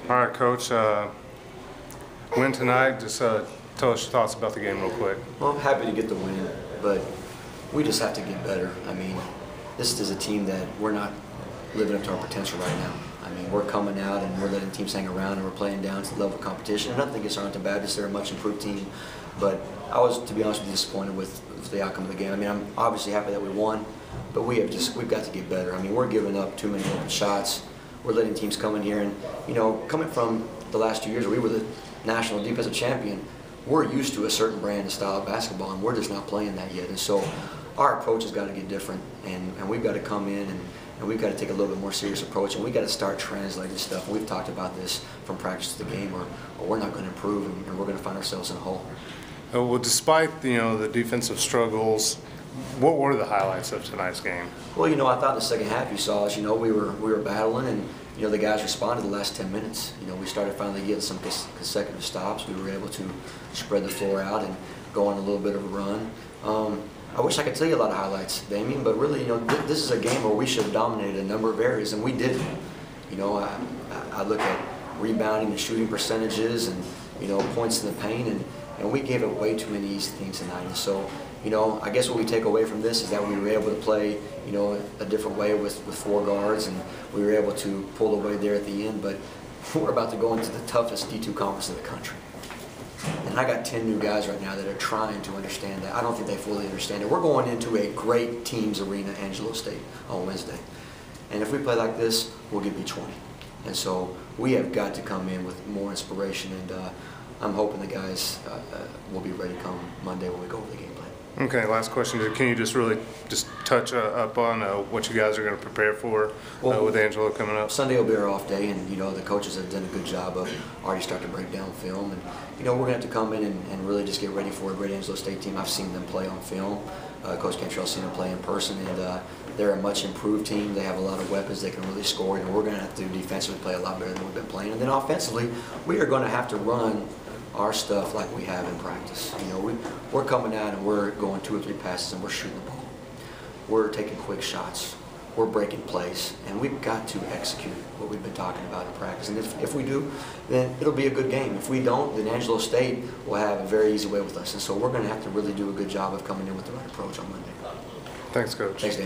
All right, Coach. Win tonight. Just tell us your thoughts about the game real quick. Well, I'm happy to get the win, but we just have to get better. I mean, this is a team that we're not living up to our potential right now. I mean, we're coming out and we're letting teams hang around and we're playing down to the level of competition. And nothing against Arlington Baptist. They're a much improved team. But I was, to be honest with you, disappointed with the outcome of the game. I mean, I'm obviously happy that we won, but we've got to get better. I mean, we're giving up too many open shots. We're letting teams come in here and, you know, coming from the last 2 years where we were the national defensive champion, we're used to a certain brand and style of basketball, and we're just not playing that yet. And so our approach has got to get different, and we've got to come in and we've got to take a little bit more serious approach, and we've got to start translating stuff. And we've talked about this from practice to the game, or we're not going to improve, and we're going to find ourselves in a hole. Well, despite the defensive struggles, what were the highlights of tonight's game? Well, you know, I thought in the second half you saw us. You know, we were battling, and you know the guys responded the last 10 minutes. You know, we started finally getting some consecutive stops. We were able to spread the floor out and go on a little bit of a run. I wish I could tell you a lot of highlights, Damien, but really, you know, this is a game where we should have dominated a number of areas, and we didn't. You know, I look at rebounding and shooting percentages, and you know, points in the paint, and we gave up way too many easy things tonight. And so, you know, I guess what we take away from this is that we were able to play, you know, a different way with 4 guards, and we were able to pull away there at the end. But we're about to go into the toughest D2 conference in the country. And I got 10 new guys right now that are trying to understand that. I don't think they fully understand it. We're going into a great teams arena, Angelo State, on Wednesday. And if we play like this, we'll get beat 20. And so we have got to come in with more inspiration, and I'm hoping the guys will be ready come Monday when we go over the game plan. Okay, last question. Can you just really touch up on what you guys are going to prepare for with Angelo coming up? Sunday will be our off day, and you know the coaches have done a good job of already starting to break down film, and you know we're going to have to come in and really just get ready for a great Angelo State team. I've seen them play on film. Coach Cantrell's seen them play in person, and they're a much improved team. They have a lot of weapons. They can really score, and we're going to have to defensively play a lot better than we've been playing. And then offensively, we are going to have to run our stuff like we have in practice. You know, we're coming out and we're going 2 or 3 passes and we're shooting the ball. We're taking quick shots. We're breaking plays, and we've got to execute what we've been talking about in practice. And if we do, then it'll be a good game. If we don't, then Angelo State will have a very easy way with us. And so we're going to have to really do a good job of coming in with the right approach on Monday. Thanks, Coach. Thanks, Dan.